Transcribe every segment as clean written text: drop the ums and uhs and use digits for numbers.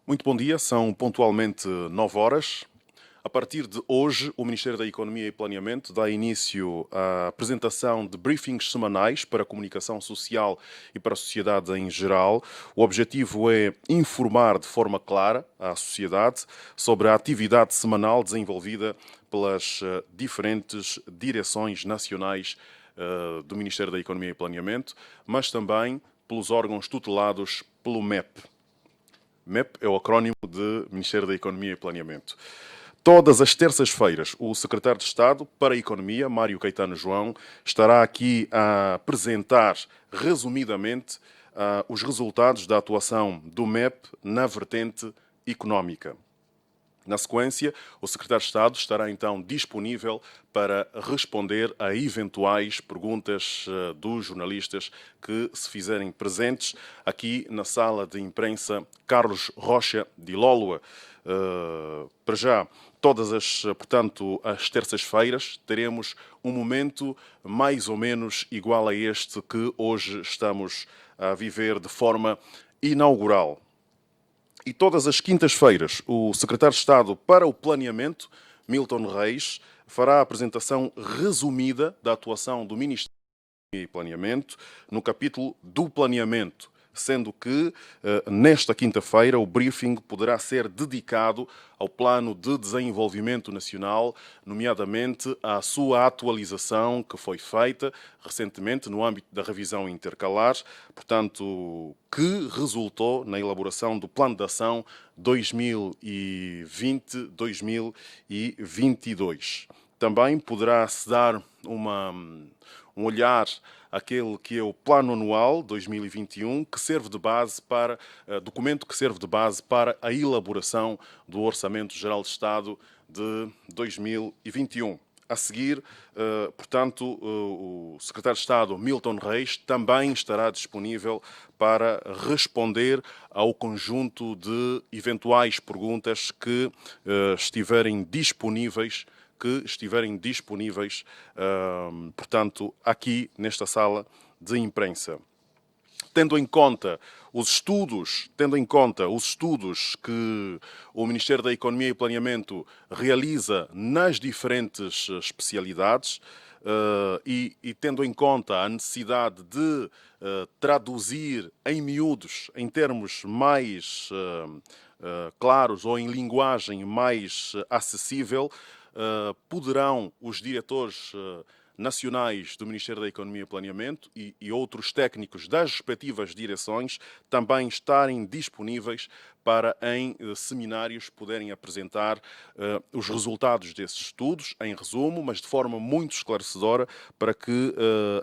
Muito bom dia, são pontualmente 9 horas. A partir de hoje, o Ministério da Economia e Planeamento dá início à apresentação de briefings semanais para a comunicação social e para a sociedade em geral. O objetivo é informar de forma clara à sociedade sobre a atividade semanal desenvolvida pelas diferentes direções nacionais do Ministério da Economia e Planeamento, mas também pelos órgãos tutelados pelo MEP. MEP é o acrónimo de Ministério da Economia e Planeamento. Todas as terças-feiras, o secretário de Estado para a Economia, Mário Caetano João, estará aqui a apresentar resumidamente os resultados da atuação do MEP na vertente económica. Na sequência, o secretário de Estado estará então disponível para responder a eventuais perguntas dos jornalistas que se fizerem presentes aqui na sala de imprensa Carlos Rocha de Lólua. Para já, portanto, as terças-feiras teremos um momento mais ou menos igual a este que hoje estamos a viver de forma inaugural. E todas as quintas-feiras, o secretário de Estado para o Planeamento, Milton Reis, fará a apresentação resumida da atuação do Ministério e Planeamento no capítulo do planeamento, sendo que nesta quinta-feira o briefing poderá ser dedicado ao Plano de Desenvolvimento Nacional, nomeadamente à sua atualização que foi feita recentemente no âmbito da revisão intercalar, portanto, que resultou na elaboração do Plano de Ação 2020-2022. Também poderá-se dar um olhar àquele que é o Plano Anual 2021, que serve de base para documento que serve de base para a elaboração do Orçamento Geral de Estado de 2021. A seguir, portanto, o secretário de Estado, Milton Reis, também estará disponível para responder ao conjunto de eventuais perguntas que estiverem disponíveis, portanto, aqui nesta sala de imprensa. Tendo em conta os estudos que o Ministério da Economia e Planeamento realiza nas diferentes especialidades e tendo em conta a necessidade de traduzir em miúdos, em termos mais claros ou em linguagem mais acessível, poderão os diretores nacionais do Ministério da Economia e Planeamento e outros técnicos das respectivas direções também estarem disponíveis para, em seminários, poderem apresentar os resultados desses estudos, em resumo, mas de forma muito esclarecedora, para que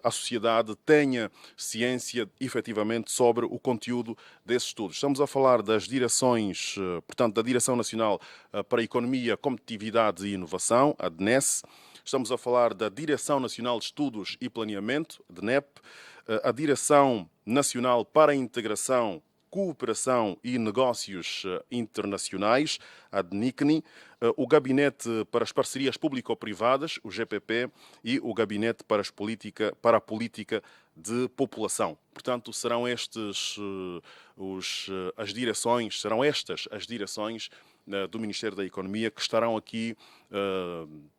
a sociedade tenha ciência, efetivamente, sobre o conteúdo desses estudos. Estamos a falar das direções, portanto, da Direção Nacional para a Economia, Competitividade e Inovação, a DNES. Estamos a falar da Direção Nacional de Estudos e Planeamento, DNEP, a Direção Nacional para a Integração, Cooperação e Negócios Internacionais, a DNICNI, o Gabinete para as Parcerias Público-Privadas, o GPP, e o Gabinete para a Política de População. Portanto, serão estas as direções do Ministério da Economia que estarão aqui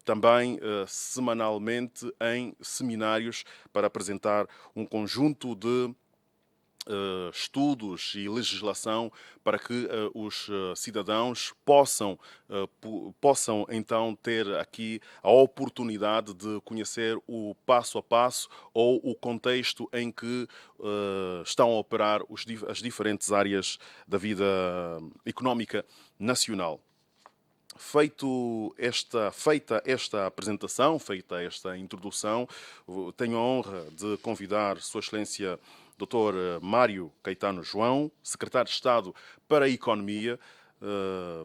também semanalmente em seminários para apresentar um conjunto de estudos e legislação para que os cidadãos possam então ter aqui a oportunidade de conhecer o passo a passo ou o contexto em que estão a operar as diferentes áreas da vida económica nacional. Feita esta apresentação, feita esta introdução, tenho a honra de convidar Sua Excelência Dr. Mário Caetano João, Secretário de Estado para a Economia,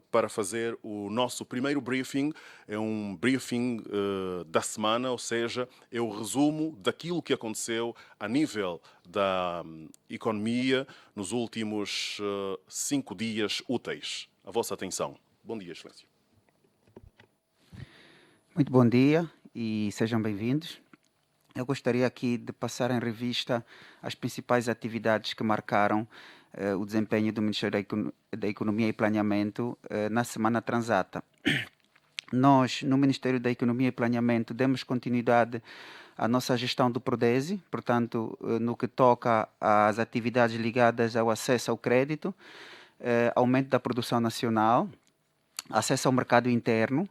para fazer o nosso primeiro briefing. É um briefing da semana, ou seja, é o resumo daquilo que aconteceu a nível da economia nos últimos 5 dias úteis. A vossa atenção. Bom dia, Excelência. Muito bom dia e sejam bem-vindos. eu gostaria aqui de passar em revista as principais atividades que marcaram o desempenho do Ministério da Economia e Planeamento na semana transata. Nós, no Ministério da Economia e Planeamento, demos continuidade à nossa gestão do Prodesi, portanto, no que toca às atividades ligadas ao acesso ao crédito, aumento da produção nacional, acesso ao mercado interno,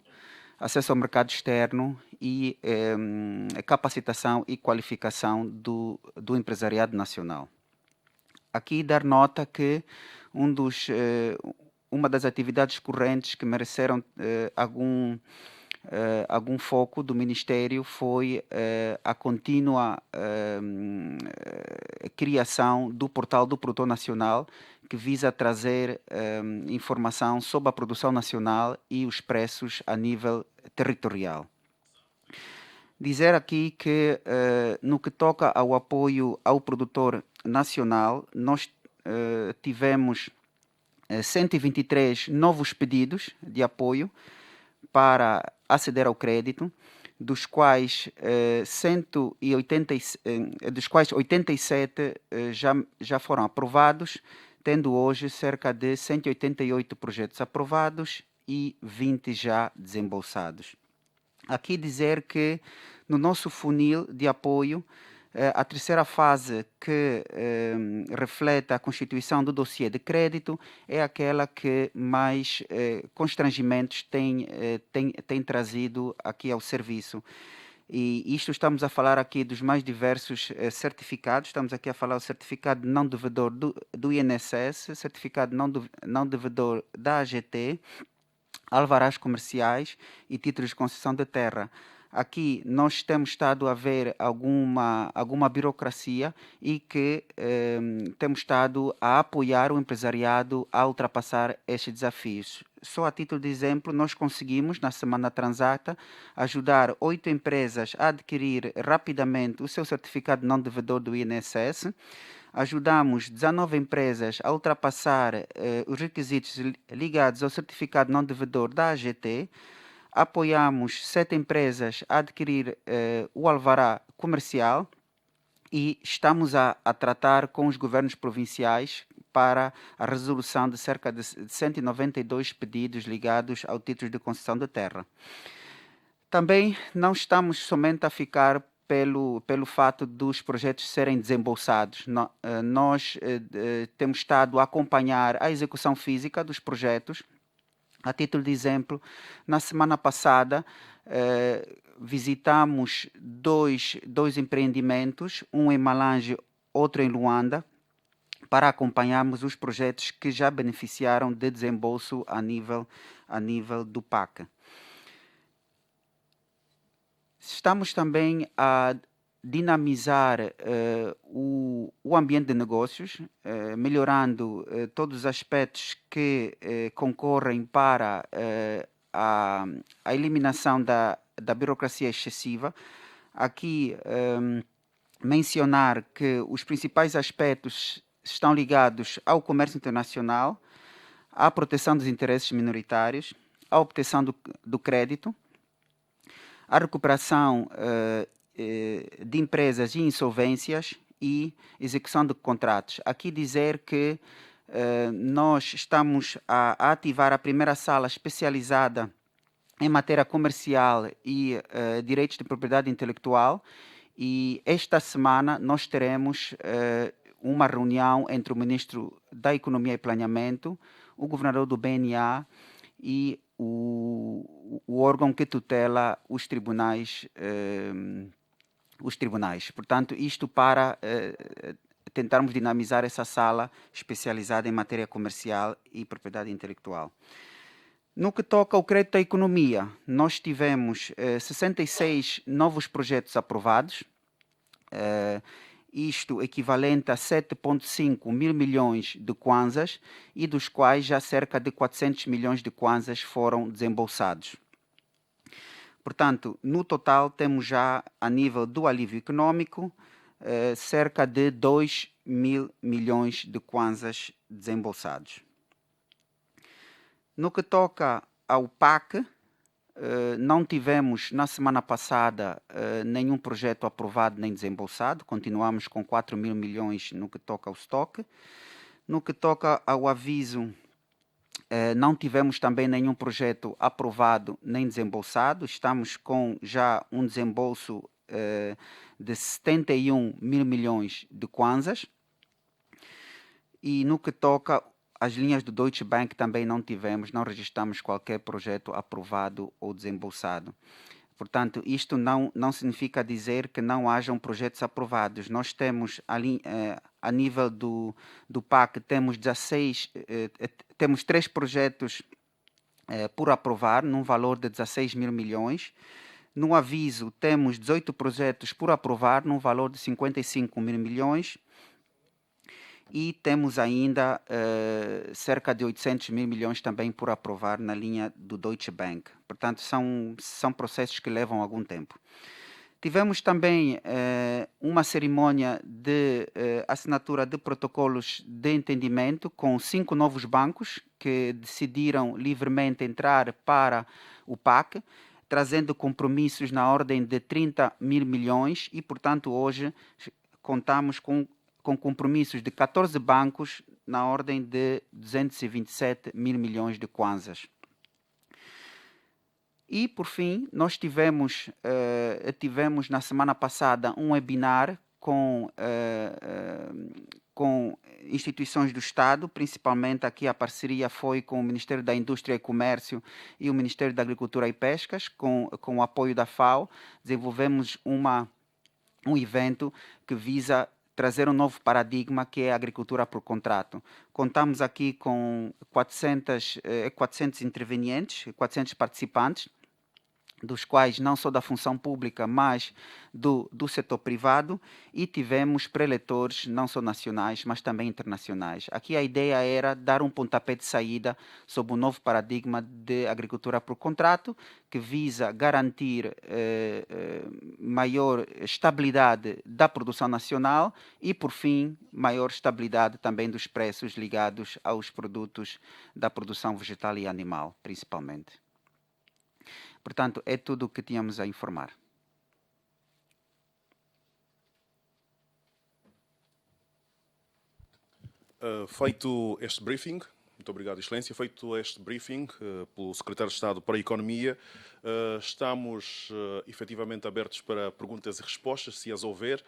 acesso ao mercado externo e capacitação e qualificação do empresariado nacional. Aqui dar nota que uma das atividades correntes que mereceram algum foco do Ministério foi a contínua criação do portal do Produtor Nacional, que visa trazer informação sobre a produção nacional e os preços a nível territorial. Dizer aqui que, no que toca ao apoio ao produtor nacional, nós tivemos 123 novos pedidos de apoio para aceder ao crédito, dos quais 87 já foram aprovados, tendo hoje cerca de 188 projetos aprovados e 20 já desembolsados. Aqui dizer que no nosso funil de apoio, a terceira fase que reflete a constituição do dossiê de crédito é aquela que mais constrangimentos tem trazido aqui ao serviço. E isto estamos a falar aqui dos mais diversos certificados. Estamos aqui a falar do certificado de não devedor do INSS, certificado de não devedor da AGT, alvarás comerciais e títulos de concessão de terra. Aqui nós temos estado a ver alguma burocracia e que temos estado a apoiar o empresariado a ultrapassar estes desafios. Só a título de exemplo, nós conseguimos, na semana transata, ajudar 8 empresas a adquirir rapidamente o seu certificado de não devedor do INSS. Ajudamos 19 empresas a ultrapassar os requisitos ligados ao certificado não devedor da AGT. Apoiamos 7 empresas a adquirir o alvará comercial e estamos a tratar com os governos provinciais para a resolução de cerca de 192 pedidos ligados ao título de concessão de terra. Também não estamos somente a ficar pelo fato dos projetos serem desembolsados. Nós temos estado a acompanhar a execução física dos projetos. A título de exemplo, na semana passada visitamos dois empreendimentos, um em Malange, outro em Luanda, para acompanharmos os projetos que já beneficiaram de desembolso a nível do PAC. Estamos também a dinamizar o ambiente de negócios, melhorando todos os aspectos que concorrem para a eliminação da burocracia excessiva. Aqui mencionar que os principais aspectos estão ligados ao comércio internacional, à proteção dos interesses minoritários, à obtenção do crédito, à recuperação de empresas e insolvências e execução de contratos. Aqui dizer que nós estamos a ativar a primeira sala especializada em matéria comercial e direitos de propriedade intelectual, e esta semana nós teremos uma reunião entre o Ministro da Economia e Planeamento, o Governador do BNA e o órgão que tutela os tribunais. Portanto, isto para tentarmos dinamizar essa sala especializada em matéria comercial e propriedade intelectual. No que toca ao crédito à economia, nós tivemos 66 novos projetos aprovados, isto equivalente a 7,5 mil milhões de kwanzas, e dos quais já cerca de 400 milhões de kwanzas foram desembolsados. Portanto, no total temos já, a nível do alívio econômico, cerca de 2 mil milhões de kwanzas desembolsados. No que toca ao PAC, Não tivemos, na semana passada, nenhum projeto aprovado nem desembolsado. Continuamos com 4 mil milhões no que toca ao estoque. No que toca ao aviso, não tivemos também nenhum projeto aprovado nem desembolsado. Estamos com já um desembolso de 71 mil milhões de kwanzas. E no que toca às linhas do Deutsche Bank também não registramos qualquer projeto aprovado ou desembolsado. Portanto, isto não significa dizer que não hajam projetos aprovados. Nós temos ali, a nível do PAC, temos 3 projetos por aprovar, num valor de 16 mil milhões. No aviso, temos 18 projetos por aprovar, num valor de 55 mil milhões. E temos ainda cerca de 800 mil milhões também por aprovar na linha do Deutsche Bank. Portanto, são processos que levam algum tempo. Tivemos também uma cerimônia de assinatura de protocolos de entendimento com 5 novos bancos que decidiram livremente entrar para o PAC, trazendo compromissos na ordem de 30 mil milhões e, portanto, hoje contamos com compromissos de 14 bancos na ordem de 227 mil milhões de kwanzas. E, por fim, nós tivemos na semana passada um webinar com instituições do Estado, principalmente aqui a parceria foi com o Ministério da Indústria e Comércio e o Ministério da Agricultura e Pescas, com o apoio da FAO. Desenvolvemos um evento que visa trazer um novo paradigma, que é a agricultura por contrato. Contamos aqui com 400 intervenientes, 400 participantes, dos quais não só da função pública, mas do setor privado, e tivemos preletores não só nacionais, mas também internacionais. Aqui a ideia era dar um pontapé de saída sobre o novo paradigma de agricultura por contrato, que visa garantir maior estabilidade da produção nacional e, por fim, maior estabilidade também dos preços ligados aos produtos da produção vegetal e animal, principalmente. Portanto, é tudo o que tínhamos a informar. Feito este briefing, muito obrigado, Excelência. Feito este briefing pelo Secretário de Estado para a Economia, estamos efetivamente abertos para perguntas e respostas, se as houver.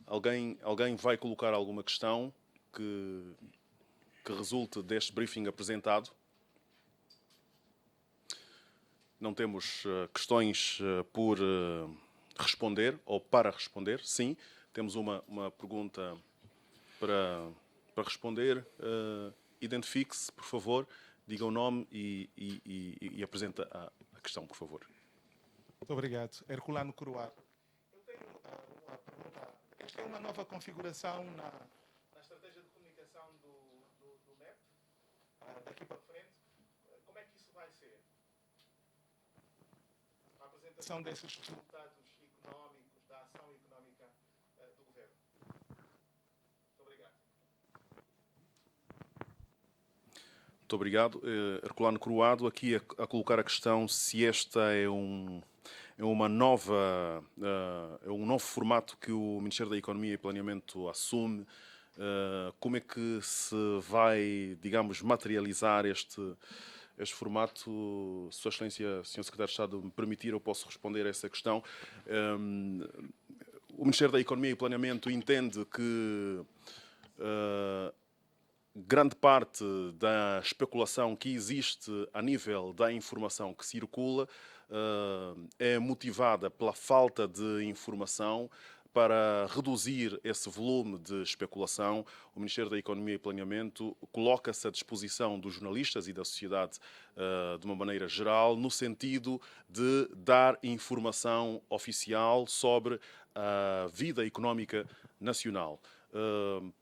Alguém vai colocar alguma questão que resulte deste briefing apresentado? Não temos questões por responder ou para responder? Sim, temos uma pergunta para responder. Identifique-se, por favor, diga o nome e apresenta a questão, por favor. Muito obrigado. Herculano Coroado. Eu tenho uma pergunta. Esta é uma nova configuração na estratégia de comunicação do MEP, daqui para frente. Como é que isso vai ser? A apresentação desses resultados económicos, da ação económica do governo. Muito obrigado. Muito obrigado. Herculano Coroado, aqui a colocar a questão se esta é um novo formato que o Ministério da Economia e Planeamento assume. Como é que se vai, digamos, materializar este formato? Sua Excelência, Sr. Secretário de Estado, me permitir, eu posso responder a essa questão. O Ministério da Economia e Planeamento entende que grande parte da especulação que existe a nível da informação que circula é motivada pela falta de informação. Para reduzir esse volume de especulação, o Ministério da Economia e Planeamento coloca-se à disposição dos jornalistas e da sociedade de uma maneira geral, no sentido de dar informação oficial sobre a vida económica nacional.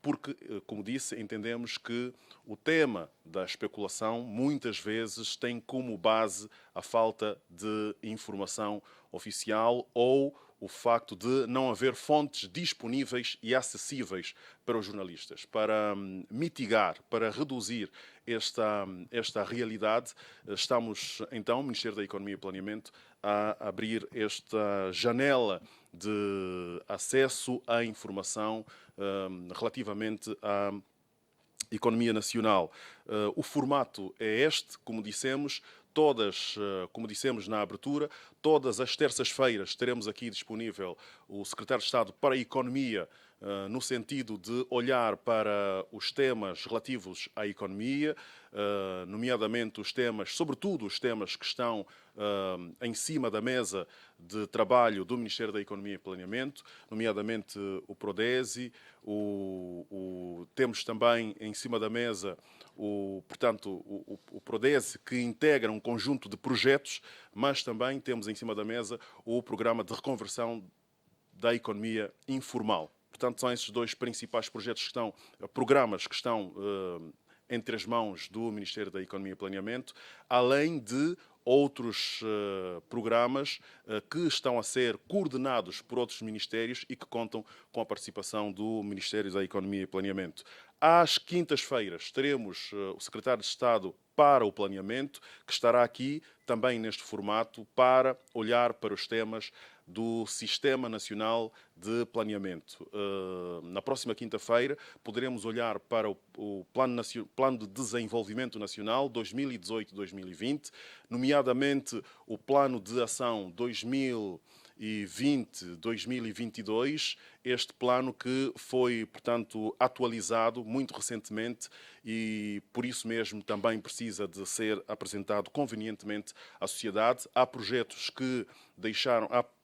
Porque, como disse, entendemos que o tema da especulação muitas vezes tem como base a falta de informação oficial ou o facto de não haver fontes disponíveis e acessíveis para os jornalistas. Para mitigar, para reduzir esta realidade, estamos, então, o Ministério da Economia e Planeamento, a abrir esta janela de acesso à informação relativamente à economia nacional. O formato é este, como dissemos, como dissemos na abertura, todas as terças-feiras teremos aqui disponível o Secretário de Estado para a Economia, no sentido de olhar para os temas relativos à economia, nomeadamente os temas, sobretudo os temas que estão em cima da mesa de trabalho do Ministério da Economia e Planeamento, nomeadamente o Prodesi, temos também em cima da mesa o Prodesi, que integra um conjunto de projetos, mas também temos em cima da mesa o programa de reconversão da economia informal. Portanto, são esses dois principais programas que estão entre as mãos do Ministério da Economia e Planeamento, além de outros programas que estão a ser coordenados por outros ministérios e que contam com a participação do Ministério da Economia e Planeamento. Às quintas-feiras teremos o Secretário de Estado para o Planeamento, que estará aqui também neste formato para olhar para os temas do Sistema Nacional de Planeamento. Na próxima quinta-feira poderemos olhar para o Plano de Desenvolvimento Nacional 2018-2020, nomeadamente o Plano de Ação 2020-2022, este plano que foi, portanto, atualizado muito recentemente e, por isso mesmo, também precisa de ser apresentado convenientemente à sociedade. Há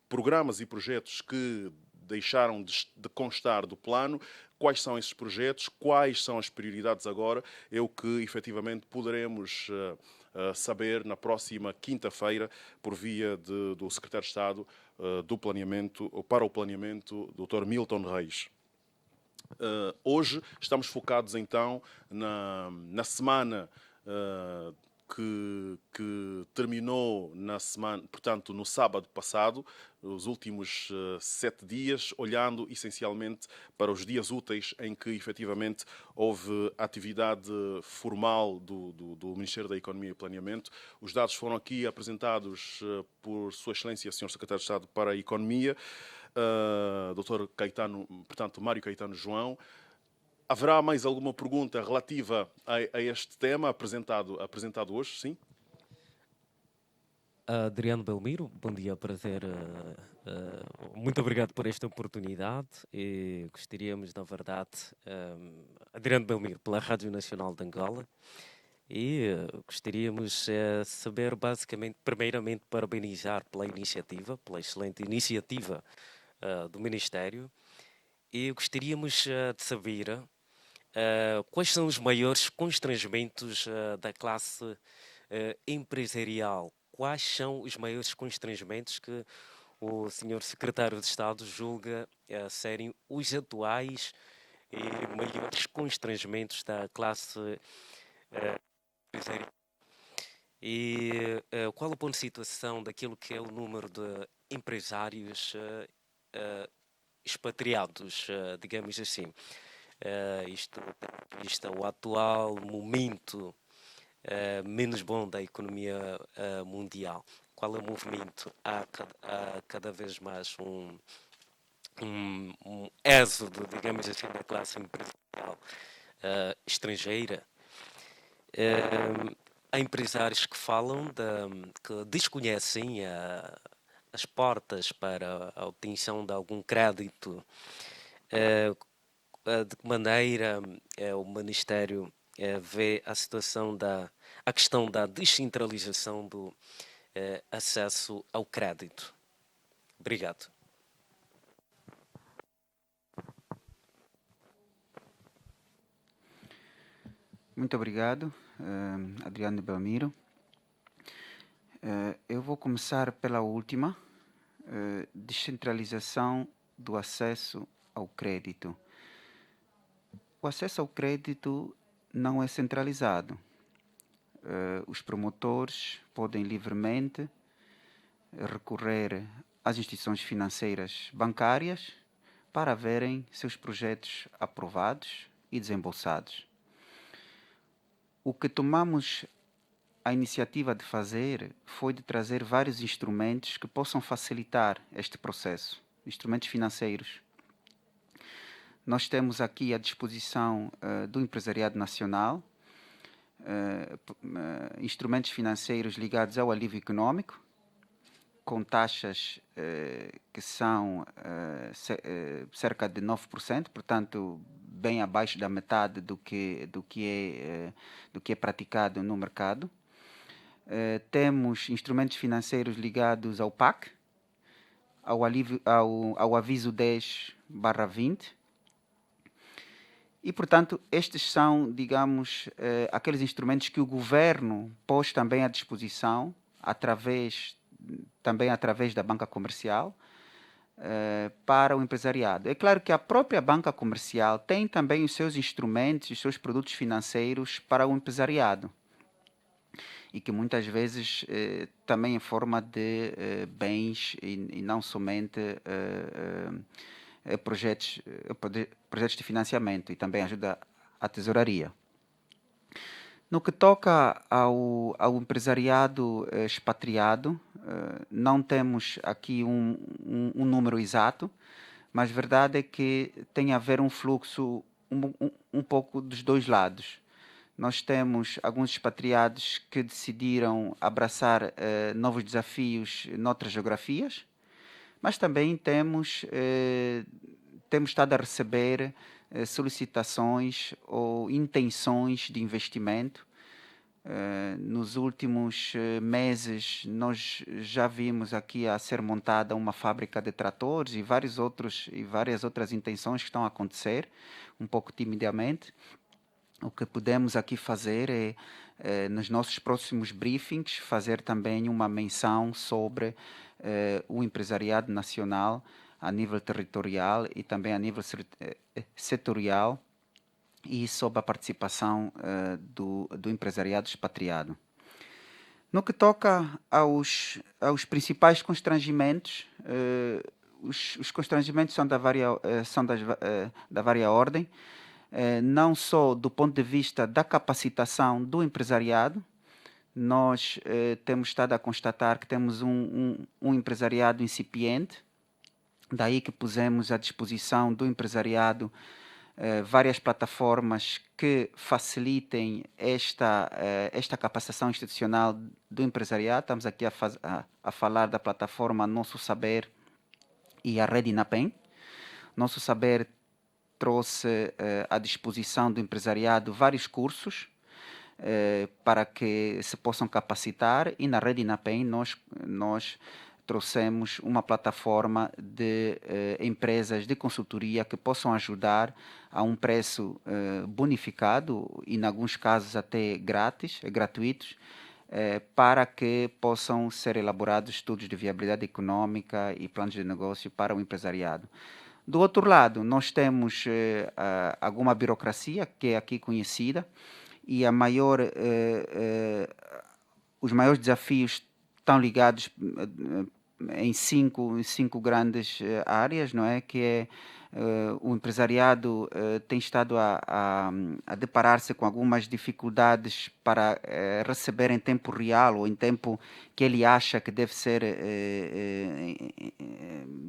programas e projetos que deixaram de constar do plano. Quais são esses projetos? Quais são as prioridades agora? É o que, efetivamente, poderemos saber na próxima quinta-feira, por via do Secretário de Estado para o Planeamento, Dr. Milton Reis. Hoje estamos focados, então, na semana que terminou portanto, no sábado passado, os últimos 7 dias, olhando essencialmente para os dias úteis em que efetivamente houve atividade formal do Ministério da Economia e Planeamento. Os dados foram aqui apresentados por Sua Excelência, Sr. Secretário de Estado para a Economia, Dr. Caetano, portanto, Mário Caetano João. Haverá mais alguma pergunta relativa a este tema apresentado hoje? Sim? Adriano Belmiro, bom dia, prazer. Muito obrigado por esta oportunidade. E gostaríamos, na verdade, Adriano Belmiro, pela Rádio Nacional de Angola, e gostaríamos saber, basicamente, primeiramente, parabenizar pela excelente iniciativa do Ministério, e gostaríamos de saber quais são os maiores constrangimentos da classe empresarial. Quais são os maiores constrangimentos que o Sr. Secretário de Estado julga serem os atuais e maiores constrangimentos da classe empresarial? E qual o ponto de situação daquilo que é o número de empresários expatriados, digamos assim? Isto tendo em vista o atual momento menos bom da economia mundial. Qual é o movimento? Há cada vez mais um êxodo, digamos assim, da classe empresarial estrangeira. Há empresários que falam, que desconhecem as portas para a obtenção de algum crédito. De que maneira o Ministério vê a questão da descentralização do acesso ao crédito? Obrigado. Muito obrigado, Adriano Belmiro. Eu vou começar pela última, descentralização do acesso ao crédito. O acesso ao crédito não é centralizado. Os promotores podem livremente recorrer às instituições financeiras bancárias para verem seus projetos aprovados e desembolsados. O que tomamos a iniciativa de fazer foi de trazer vários instrumentos que possam facilitar este processo, instrumentos financeiros. Nós temos aqui à disposição do empresariado nacional instrumentos financeiros ligados ao alívio econômico, com taxas que são cerca de 9%, portanto, bem abaixo da metade do que é praticado no mercado. Temos instrumentos financeiros ligados ao PAC, ao aviso 10/20. E, portanto, estes são, digamos, aqueles instrumentos que o governo pôs também à disposição, também através da banca comercial, para o empresariado. É claro que a própria banca comercial tem também os seus instrumentos, os seus produtos financeiros para o empresariado. E que muitas vezes também em forma de bens e não somente projetos de financiamento, e também ajuda a tesouraria. No que toca ao empresariado expatriado, não temos aqui um número exato, mas a verdade é que tem a haver um fluxo um pouco dos dois lados. Nós temos alguns expatriados que decidiram abraçar novos desafios noutras geografias, mas também temos estado a receber solicitações ou intenções de investimento. Nos últimos meses, nós já vimos aqui a ser montada uma fábrica de tratores e várias outras intenções que estão a acontecer, um pouco timidamente. O que podemos aqui fazer é, nos nossos próximos briefings, fazer também uma menção sobre o empresariado nacional a nível territorial e também a nível setorial, e sob a participação do empresariado expatriado. No que toca aos principais constrangimentos, os constrangimentos são da vária ordem, não só do ponto de vista da capacitação do empresariado. Nós temos estado a constatar que temos um empresariado incipiente, daí que pusemos à disposição do empresariado várias plataformas que facilitem esta capacitação institucional do empresariado. Estamos aqui a falar da plataforma Nosso Saber e a Rede Inapem. Nosso Saber trouxe à disposição do empresariado vários cursos para que se possam capacitar, e na Rede Inapem nós trouxemos uma plataforma de empresas de consultoria que possam ajudar a um preço bonificado e, em alguns casos, até gratuitos, para que possam ser elaborados estudos de viabilidade econômica e planos de negócio para o empresariado. Do outro lado, nós temos alguma burocracia que é aqui conhecida, e os maiores desafios estão ligados em cinco grandes áreas, não é? Que é o empresariado tem estado a deparar-se com algumas dificuldades para receber em tempo real, ou em tempo que ele acha que deve ser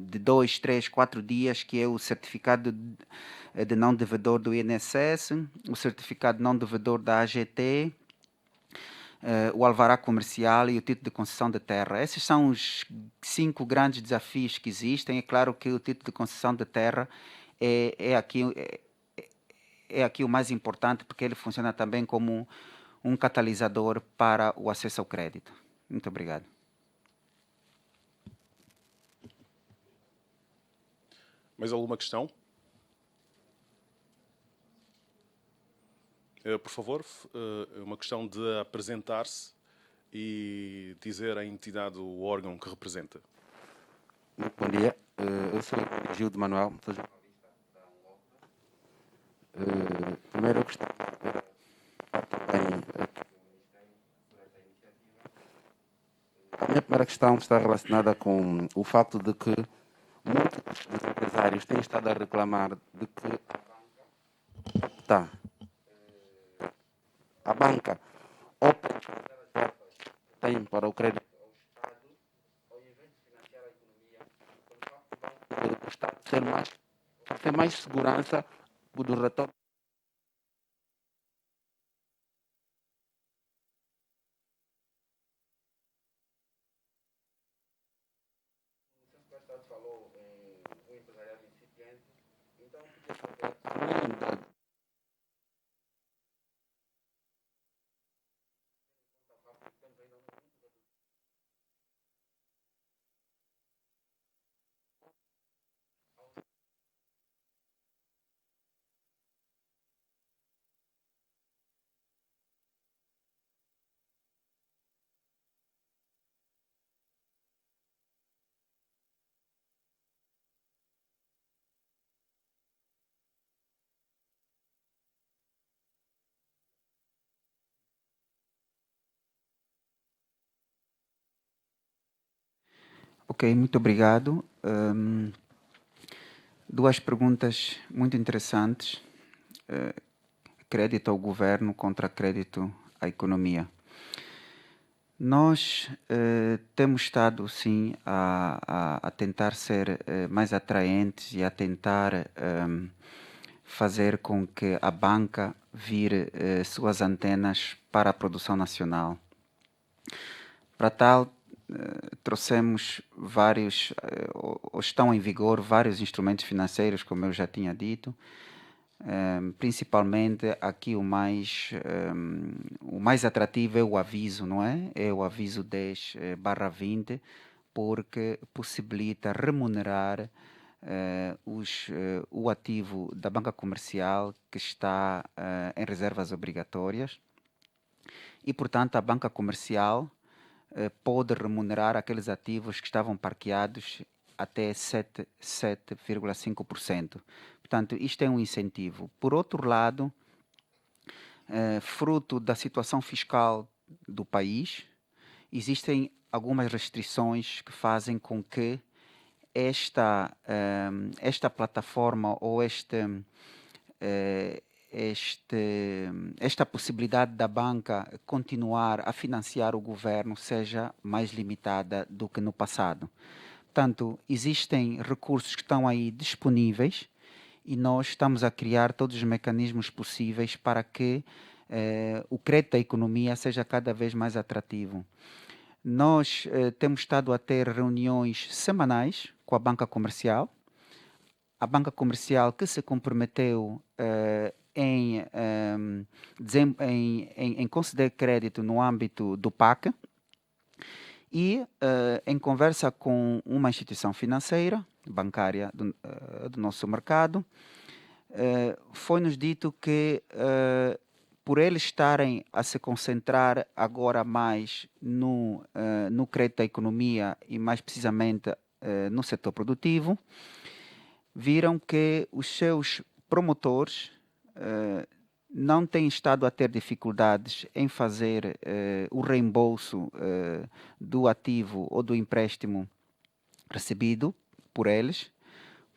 de 2, 3, 4 dias, que é o certificado de não devedor do INSS, o certificado de não devedor da AGT, o alvará comercial e o título de concessão de terra. Esses são os 5 grandes desafios que existem. É claro que o título de concessão de terra é aqui o mais importante, porque ele funciona também como um catalisador para o acesso ao crédito. Muito obrigado. Mais alguma questão? Por favor, uma questão de apresentar-se e dizer a entidade, o órgão que representa. Muito bom dia. Eu sou Gildo Manuel, sou jornalista da UOL. Primeiro eu gostava de também aqui do Ministério sobre esta iniciativa. A minha primeira questão está relacionada com o facto de que muitos dos empresários têm estado a reclamar de que tá, a banca opta tem para o crédito do Estado ter mais segurança do retorno. Falou em um empresariado incipiente, então além da Ok, muito obrigado. Duas perguntas muito interessantes. Crédito ao governo contra crédito à economia. Nós temos estado, sim, a tentar ser mais atraentes e a tentar fazer com que a banca vire suas antenas para a produção nacional. Para tal, trouxemos vários, ou estão em vigor vários instrumentos financeiros, como eu já tinha dito. Principalmente aqui o mais atrativo é o aviso, não é? É o aviso 10/20, porque possibilita remunerar o ativo da banca comercial que está em reservas obrigatórias e, portanto, a banca comercial pode remunerar aqueles ativos que estavam parqueados até 7,5%. Portanto, isto é um incentivo. Por outro lado, fruto da situação fiscal do país, existem algumas restrições que fazem com que esta plataforma ou esta possibilidade da banca continuar a financiar o governo seja mais limitada do que no passado. Portanto, existem recursos que estão aí disponíveis e nós estamos a criar todos os mecanismos possíveis para que o crédito à economia seja cada vez mais atrativo. Nós temos estado a ter reuniões semanais com a banca comercial. A banca comercial que se comprometeu em conceder crédito no âmbito do PAC e em conversa com uma instituição financeira, bancária do nosso mercado, foi-nos dito que por eles estarem a se concentrar agora mais no crédito à economia e mais precisamente no setor produtivo, viram que os seus promotores não têm estado a ter dificuldades em fazer o reembolso do ativo ou do empréstimo recebido por eles,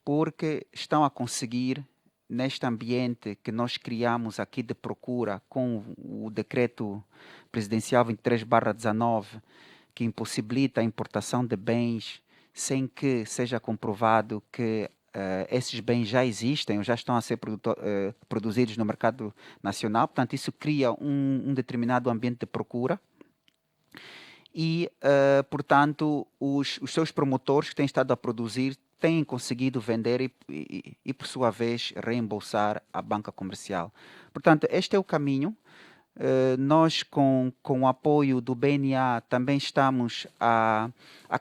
porque estão a conseguir, neste ambiente que nós criamos aqui de procura com o decreto presidencial 23/19, que impossibilita a importação de bens sem que seja comprovado que esses bens já existem ou já estão a ser produzidos no mercado nacional. Portanto, isso cria um determinado ambiente de procura e, portanto, os seus promotores que têm estado a produzir têm conseguido vender e, por sua vez, reembolsar a banca comercial. Portanto, este é o caminho. Nós, com o apoio do BNA, também estamos a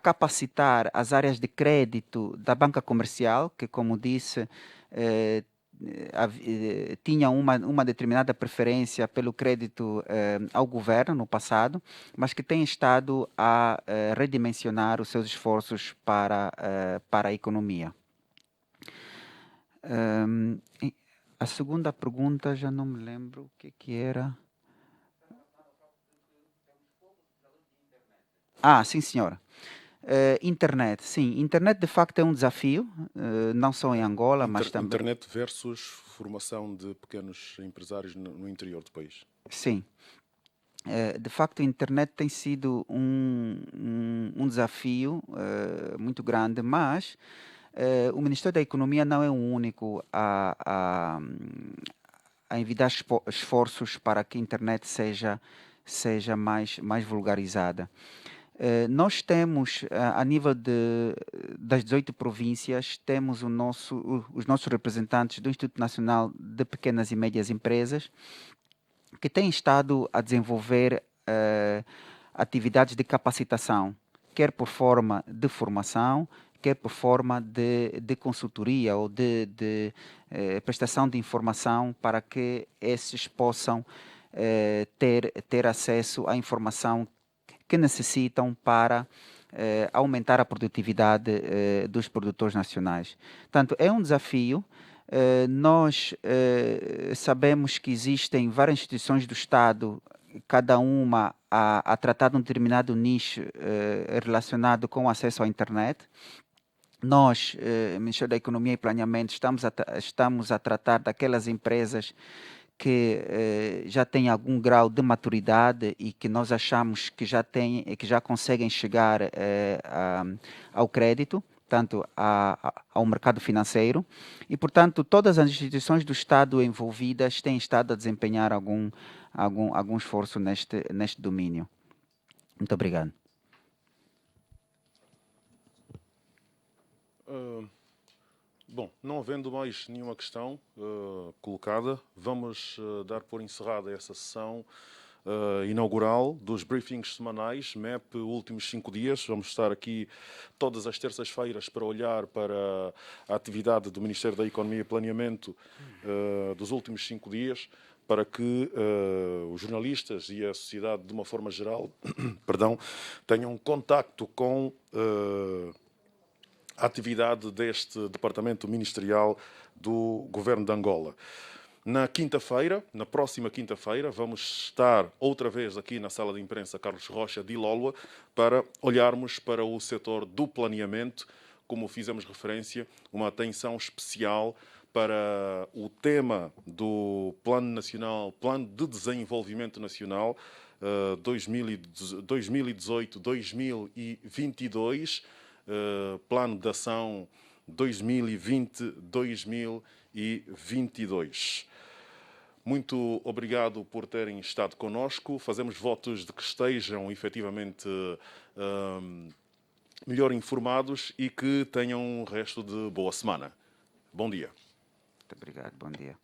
capacitar as áreas de crédito da banca comercial, que, como disse, tinha uma determinada preferência pelo crédito ao governo no passado, mas que tem estado a redimensionar os seus esforços para a economia. A segunda pergunta, já não me lembro o que era. Sim, senhora. Internet, sim. Internet, de facto, é um desafio, não só em Angola, mas também... Internet versus formação de pequenos empresários no interior do país. Sim. De facto, a internet tem sido um desafio muito grande, mas o Ministério da Economia não é o único a envidar esforços para que a internet seja mais vulgarizada. Nós temos, a nível das 18 províncias, temos os nossos representantes do Instituto Nacional de Pequenas e Médias Empresas, que têm estado a desenvolver atividades de capacitação, quer por forma de formação, quer por forma de consultoria ou de prestação de informação para que esses possam ter acesso à informação que necessitam para aumentar a produtividade dos produtores nacionais. Portanto, é um desafio. Nós sabemos que existem várias instituições do Estado, cada uma a tratar de um determinado nicho relacionado com o acesso à internet. Nós, Ministério da Economia e Planeamento, estamos a tratar daquelas empresas que já têm algum grau de maturidade e que nós achamos que já conseguem chegar ao crédito, tanto ao mercado financeiro, e, portanto, todas as instituições do Estado envolvidas têm estado a desempenhar algum esforço neste domínio. Muito obrigado. Bom, não havendo mais nenhuma questão colocada, vamos dar por encerrada essa sessão inaugural dos briefings semanais, MEP, últimos 5 dias. Vamos estar aqui todas as terças-feiras para olhar para a atividade do Ministério da Economia e Planeamento dos últimos 5 dias, para que os jornalistas e a sociedade, de uma forma geral, perdão, tenham contacto com a atividade deste departamento ministerial do Governo de Angola. Na próxima quinta-feira, vamos estar outra vez aqui na sala de imprensa Carlos Rocha de Ilólua para olharmos para o setor do planeamento, como fizemos referência, uma atenção especial para o tema do Plano Nacional, Plano de Desenvolvimento Nacional 2018-2022, Plano de Ação 2020-2022. Muito obrigado por terem estado connosco. Fazemos votos de que estejam efetivamente melhor informados e que tenham um resto de boa semana. Bom dia. Muito obrigado. Bom dia.